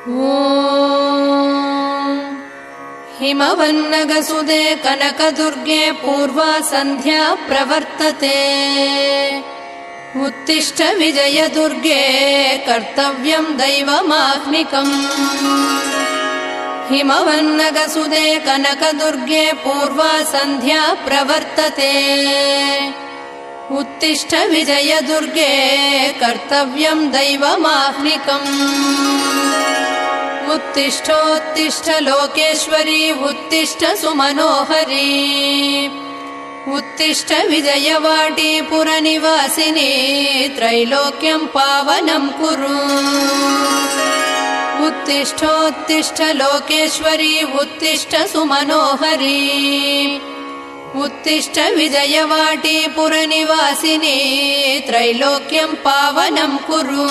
ॐ हिमवन्नगसुदे कनकदुर्गे पूर्वा सन्ध्या प्रवर्तते। उत्तिष्ठ विजयदुर्गे कर्तव्यं दैवमाह्निकम्। हिमवन्नगसुदे कनकदुर्गे पूर्वा सन्ध्या प्रवर्तते। उत्तिष्ठ विजयदुर्गे कर्तव्यं दैवमाह्निकम्। उत्तिष्ठोत्तिष्ठ लोकेश्वरी उत्तिष्ठ सुमनोहरी। उत्तिष्ठ विजयवाटी पुरनिवासिनी त्रैलोक्यं पावनं कुरु। उत्तिष्ठोत्तिष्ठ लोकेश्वरी उत्तिष्ठ सुमनोहरी। उत्तिष्ठ विजयवाटी पुरनिवासिनी त्रैलोक्यं पावनं कुरु।